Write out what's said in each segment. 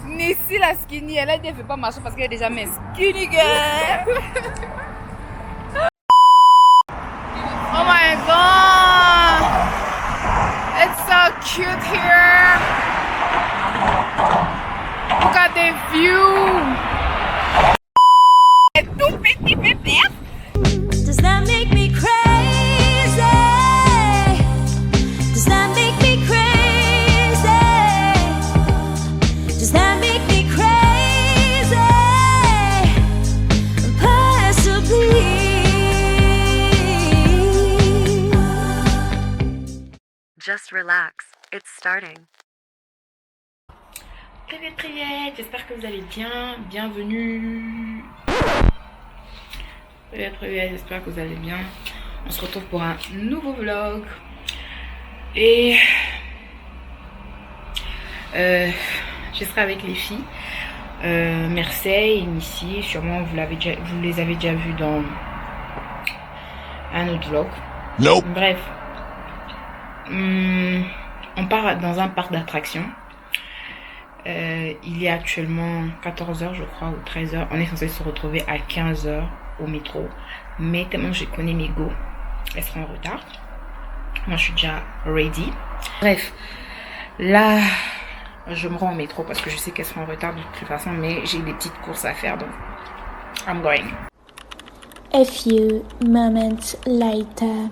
Nissi la skinny, elle a dit elle ne veut pas marcher parce qu'elle est déjà mince. Skinny girl. Oh my god. It's so cute here. Look at the view. C'est tout petit bébé. Does that make me crazy? Does that make me crazy? Does that make me crazy? Possibly. Just relax. It's starting. Privet, j'espère que vous allez bien. Bienvenue. Privet, j'espère que vous allez bien. On se retrouve pour un nouveau vlog. Et je serai avec les filles. Marseille et Nissi. Sûrement vous les avez déjà vus dans un autre vlog. Nope. Bref. On part dans un parc d'attractions. Il est actuellement 14h je crois ou 13h. On est censé se retrouver à 15h au métro. Mais tellement je connais mes go, elles seront en retard. Moi je suis déjà ready. Bref, là je me rends au métro parce que je sais qu'elles seront en retard de toute façon. Mais j'ai des petites courses à faire donc I'm going. A few moments later.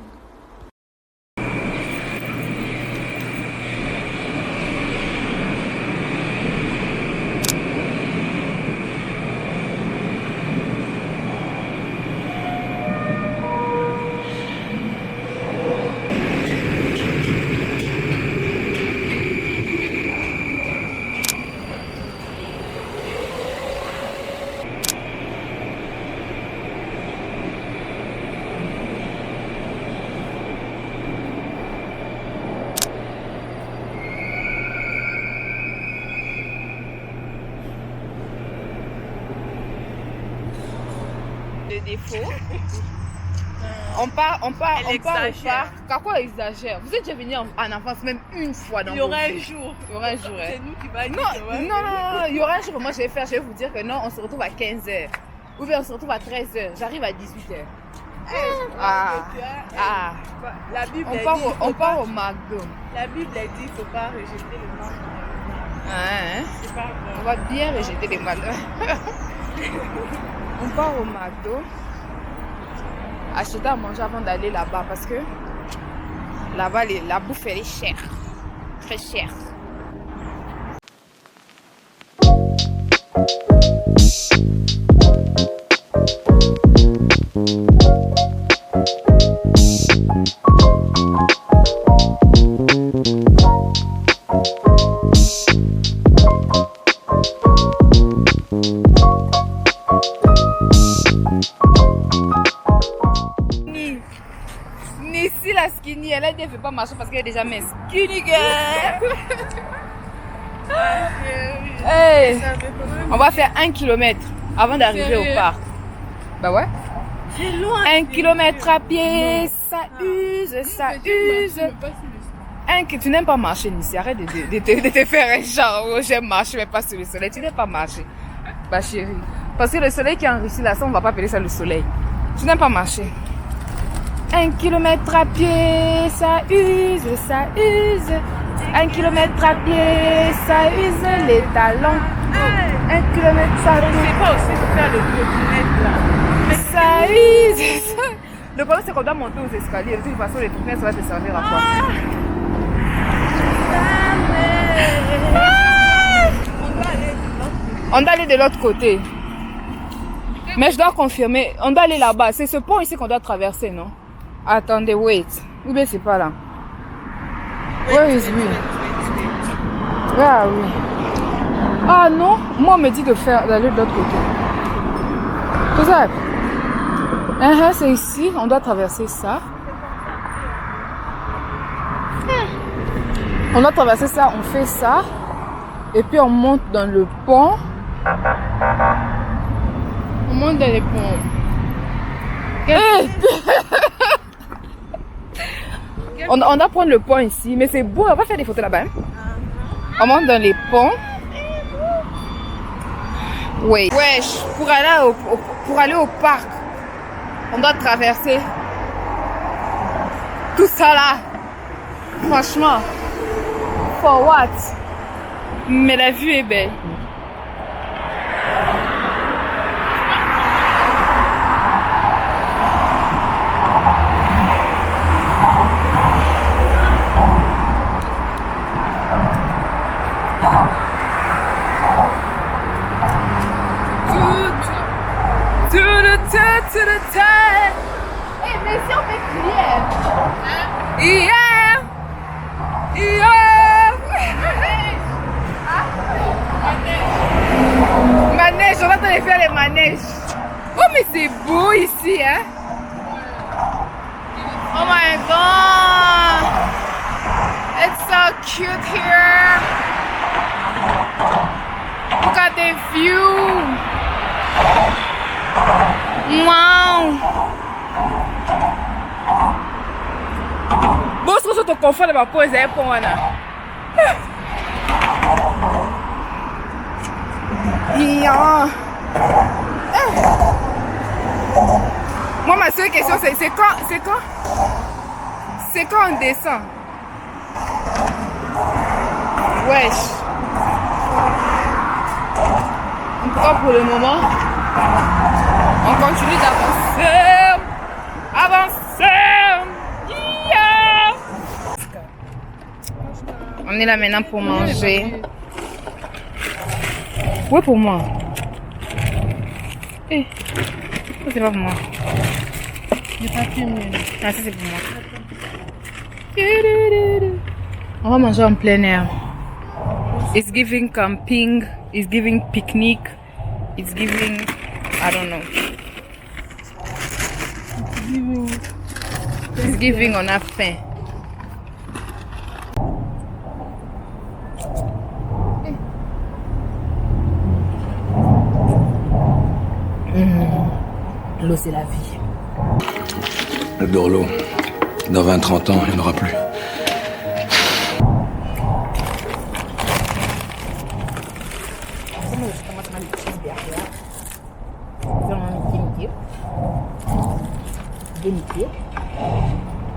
Le défaut. On part au parc. Pourquoi exagère? Vous êtes déjà venu en avance même une fois dans Il y aura vos un vies. jour. Il y aura un jour. C'est nous qui va Non, il y aura un jour. Moi, je vais vous dire que non, on se retrouve à 15h. Ou bien on se retrouve à 13h. J'arrive à 18h. La Bible On part au McDo. La Bible a dit il ne faut pas rejeter le mal. C'est pas On vrai. va bien rejeter les malheurs. On part au McDo. Acheter à manger avant d'aller là-bas parce que là-bas, la bouffe, elle est chère. Très chère. Nissi la skinny, elle a dit elle ne veut pas marcher parce qu'elle est déjà mince. Skinny girl. Hey, on va faire 1 km avant d'arriver au parc. Bah ouais. C'est loin. 1 km à pied, ça use, ça use. Tu n'aimes pas marcher, Nissi. Arrête de te faire un genre. Oh, j'aime marcher, mais pas sur le soleil. Tu n'aimes pas marcher. Bah chérie. Parce que le soleil qui est en Russie, là, ça, on ne va pas appeler ça le soleil. Tu n'aimes pas marcher. 1 km à pied, ça use, ça use. 1 km à pied, ça use les talons. 1 km à pied. Je sais pas aussi faire le kilomètre là. Ça use. Le problème, c'est qu'on doit monter aux escaliers. De toute façon, les trottinettes, ça va te servir à quoi? On doit aller de l'autre côté. Mais je dois confirmer. On doit aller là-bas. C'est ce pont ici qu'on doit traverser, non? Attendez, wait. Ou bien c'est pas là. Where is we? Ah oui. Ah non, moi on me dit d'aller de l'autre côté. C'est ça. C'est ici, on doit traverser ça. On doit traverser ça, on fait ça. Et puis on monte dans le pont. On monte dans les ponts. On doit prendre le pont ici, mais c'est beau, on va faire des photos là-bas. On monte dans les ponts. Oui. Wesh, pour aller au parc, on doit traverser tout ça là. Franchement, for what? Mais la vue est belle. Eh, mais si on fait crier. Yeah! Yeah! Manège, on va te faire les manèges. Oh, mais c'est beau ici, hein? Oh my god! It's so cute here. Look at the view. Wow! Bon, ce que je te confie de ma pose est pour moi. Moi, ma seule question, c'est quand on descend? Wesh. En tout cas, pour le moment, on continue d'avancer. Avancer. Yeah. On est là maintenant pour manger. Ouais, pour moi. Eh, c'est pas pour moi. Il n'y a pas que mieux. Ah, ça c'est pour moi. On va manger en plein air. It's giving camping. It's giving picnic. It's giving, I don't know. It's giving on a faim. L'eau, c'est la vie. J'adore l'eau. Dans 20-30 ans, il n'y en aura plus.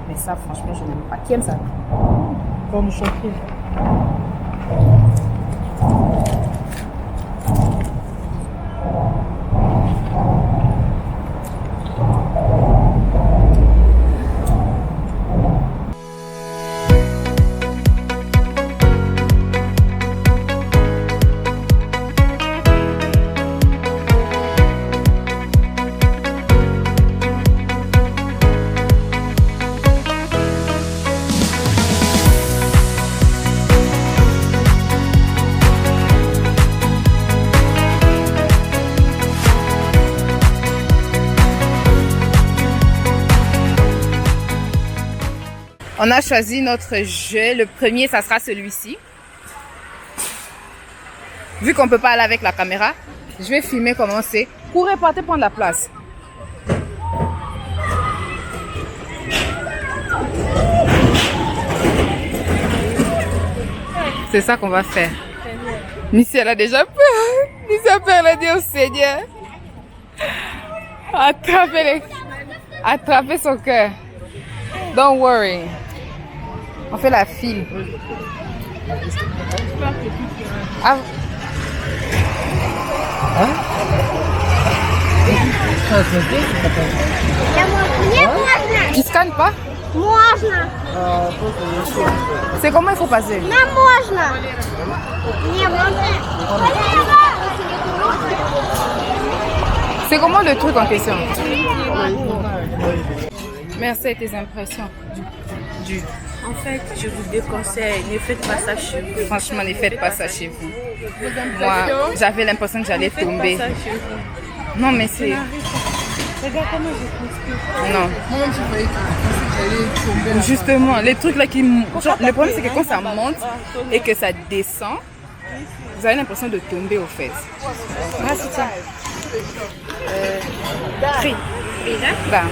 Mais ça, franchement, je n'aime pas. Qui aime ça? Pour me choquer. On a choisi notre jeu. Le premier, ça sera celui-ci. Vu qu'on ne peut pas aller avec la caméra, je vais filmer comment c'est. Courez, partez prendre la place. C'est ça qu'on va faire. Missy, elle a déjà peur. Missy a peur, elle a dit au Seigneur. Attrapez son cœur. Don't worry. On fait la file. Ah. Tu scannes pas? Можно. C'est comment il faut passer? Нам можно. Не можно. C'est comment le truc en question? Merci à tes impressions. En fait, je vous déconseille, ne faites pas ça chez vous. Franchement, ne faites pas ça chez vous. Moi, j'avais l'impression que j'allais tomber. Pas ça chez vous. Non, mais c'est... Regarde comment je construis. Non. Moi-même, je croyais que j'allais tomber. Justement, les trucs là qui... Genre, le problème, c'est que quand ça monte et que ça descend, vous avez l'impression de tomber au fait. Ah, c'est ça. Bah.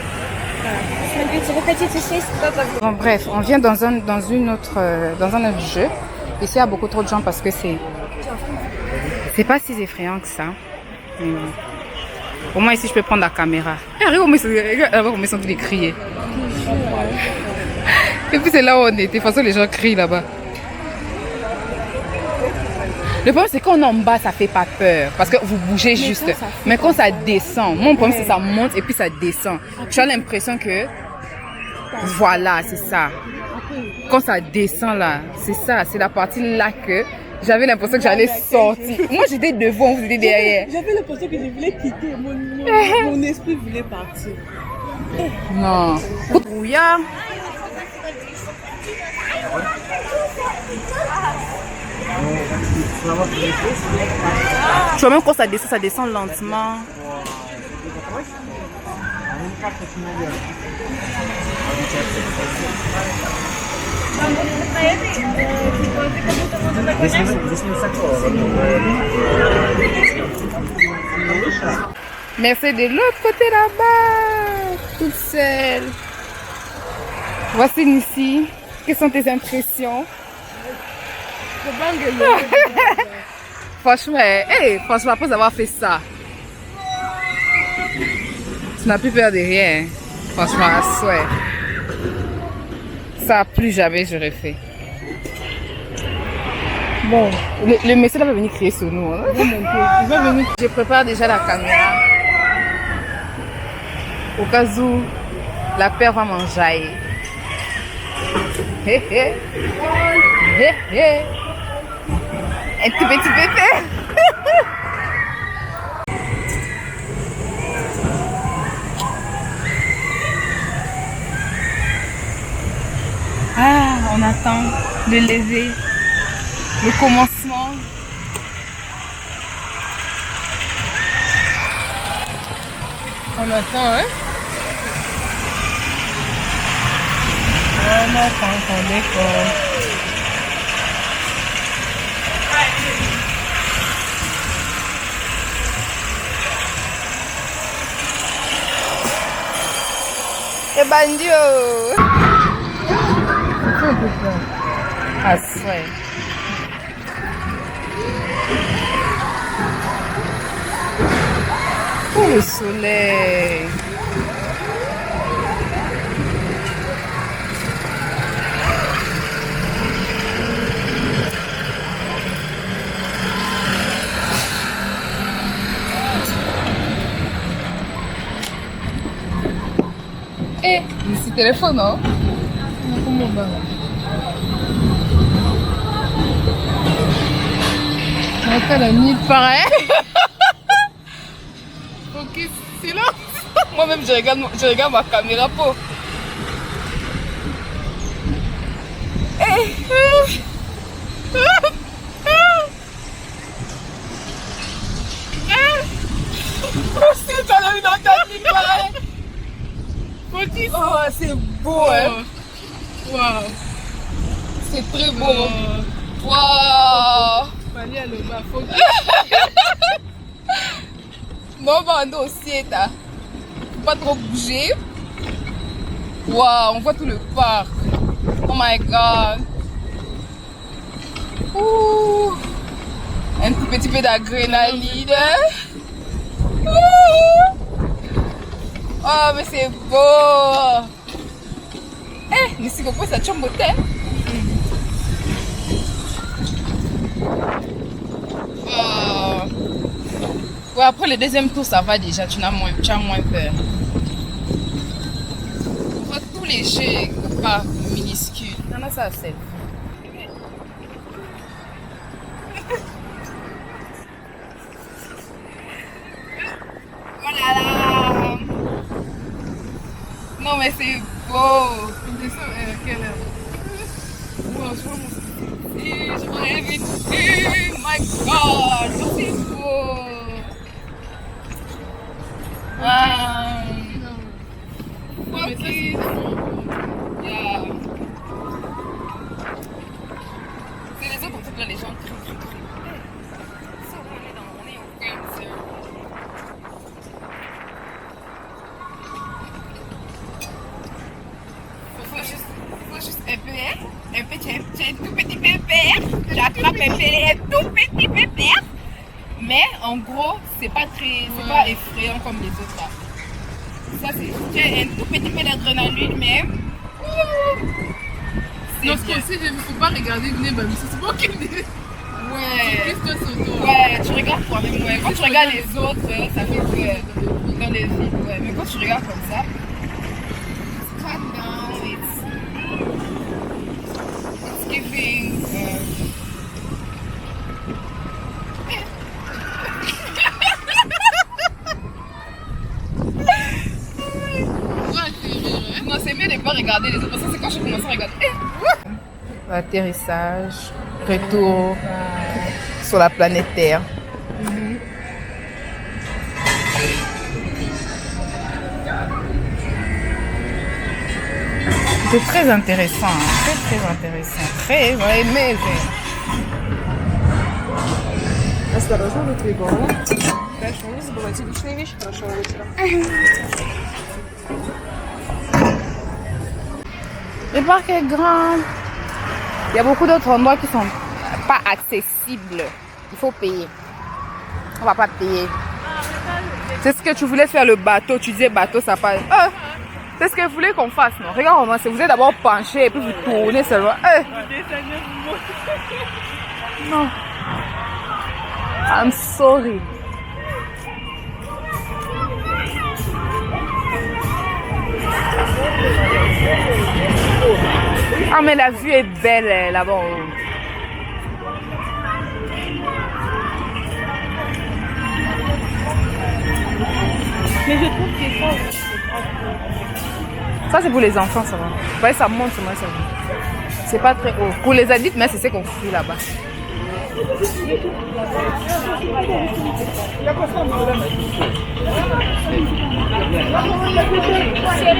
Bon, bref, on vient dans un autre jeu. Ici, il y a beaucoup trop de gens parce que c'est pas si effrayant que ça. Au moins ici, je peux prendre la caméra. Regarde comment ils sont tous les crier. Et puis c'est là où on était. De toute façon, les gens crient là-bas. Le problème, c'est quand on est en bas, ça fait pas peur. Parce que vous bougez juste. Mais quand ça descend, mon problème, c'est que ça monte et puis ça descend. Tu as l'impression que... Voilà, c'est ça. Quand ça descend là, c'est ça. C'est la partie là que j'avais l'impression que j'allais sortir. Moi, j'étais devant, vous étiez derrière. J'avais l'impression que je voulais quitter. Mon esprit voulait partir. Non. Brouillard. Tu vois, même quand ça descend lentement. Mais c'est de l'autre côté là-bas, toute seule. Voici Nissi. Quelles sont tes impressions? Franchement, franchement, après avoir fait ça, tu n'as plus peur de rien. Franchement, à souhait. Ça, plus jamais j'aurais fait. Bon, le monsieur là va venir crier sur nous. Hein? Il va venir. Je prépare déjà la caméra. Au cas où la peur va m'enjailler. Hé hé. Hé hé. Un tout petit bébé. Ah, on attend le lever, le commencement. On attend, hein? On attend qu'on décolle. Et bandio! Ah, ouais. Oh, le soleil. Eh, esse telefone, ó. Como vai? Attends, ni pareil. Ok, silence. Moi-même, je regarde ma caméra pour. Si tu as eu dans ta vie pareil. Oh, c'est beau, hein. Wow. C'est très beau. Wow. Bon, on aussi, faut pas trop bouger. Wow, on voit tout le parc. Oh my god. Ouh. Un tout petit peu d'adrénaline. Oh, mais c'est beau. Eh, Nissi Coco, ça tombe beauté. Ouais, après le deuxième tour, ça va déjà, tu as moins peur. On voit tous les jeux pas minuscules. Non, ça c'est. Voilà là. Non mais c'est beau. On descend à quelle heure? Wow, je m'en ai vite. Oh my god, c'est beau. Ok. Yeah. C'est les autres trucs là, les gens crient. Ça, on est au game, faut juste un tout petit pépère. J'attrape un tout petit pépère. Mais en gros, c'est pas effrayant comme les autres là. Ça, c'est un tout petit peu d'adrénaline, mais. Non, ce qu'on sait, il ne faut pas regarder venez, mais c'est pas qu'il dit. Ouais. Qu'est-ce que c'est toi? Ouais, tu regardes toi-même. Ouais. Quand tu regardes les autres, ça fait que dans les vies. Ouais. Mais quand tu regardes comme ça, it's calm down, it's giving. Non, c'est mieux de ne pas regarder les autres. Parce que c'est quand je commence à regarder. Atterrissage, retour sur la planète Terre. C'est très intéressant, hein. Très intéressant. Très amazing. Осторожно, вытребовала. Хорошо, не забывайте личные вещи. Хорошего вечера. Le parc est grand. Il y a beaucoup d'autres endroits qui sont pas accessibles. Il faut payer. On va pas payer. C'est ce que tu voulais faire le bateau. Tu disais bateau, ça passe. C'est ce que vous voulez qu'on fasse, non? Regarde, vous êtes d'abord penché et puis vous tournez seulement. Non. I'm sorry. Ah mais la vue est belle là-bas. Mais je trouve que ça c'est pour les enfants, ça va. Vous voyez, ça monte, ça monte. C'est pas très haut. Pour les adultes, mais c'est ce qu'on fait là-bas.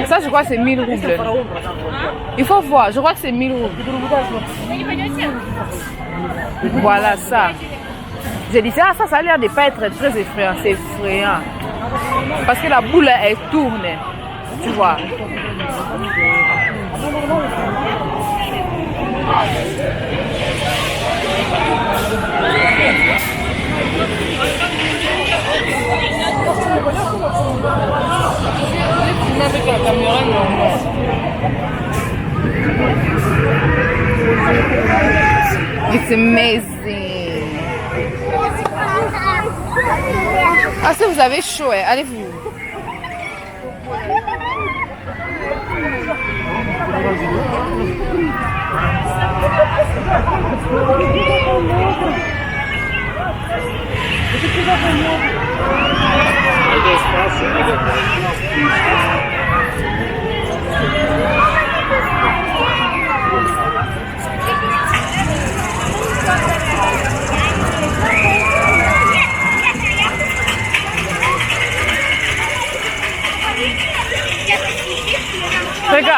Ça, je crois que c'est 1000 roubles. Il faut voir, je crois que c'est 1000 roubles. Voilà ça. J'ai dit, ça a l'air de ne pas être très effrayant. C'est effrayant. Parce que la boule, elle tourne. Tu vois. Avec la caméra, it's amazing. Ah, si vous avez chaud, allez-vous.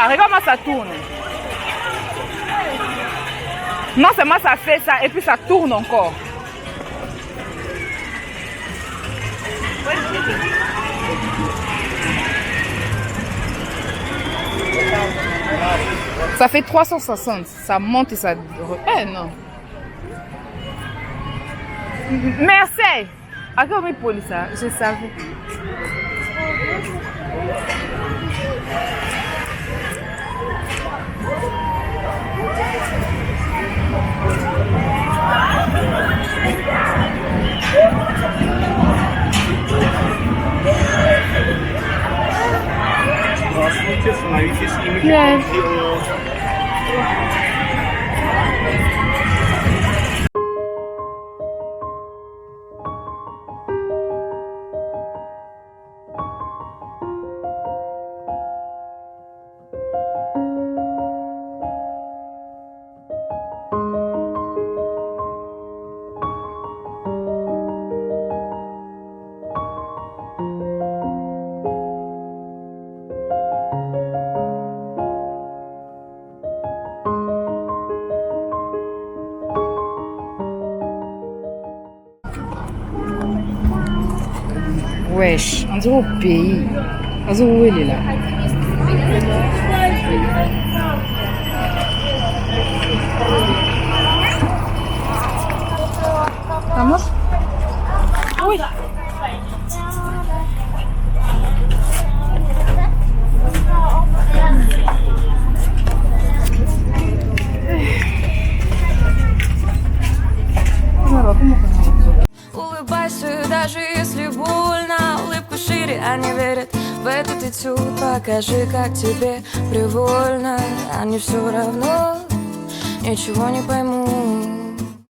Regarde moi ça tourne. Non seulement ça fait ça et puis ça tourne encore. Ça fait 360. Ça monte et ça... non. Merci. À quoi pour ça? Je savais. Yes. Wesh, on dirait au pays. On dirait où elle est là. Ça marche? Oui. глаза не верят в этот этюд. Покажи, как тебе привольно, они все равно ничего не поймут.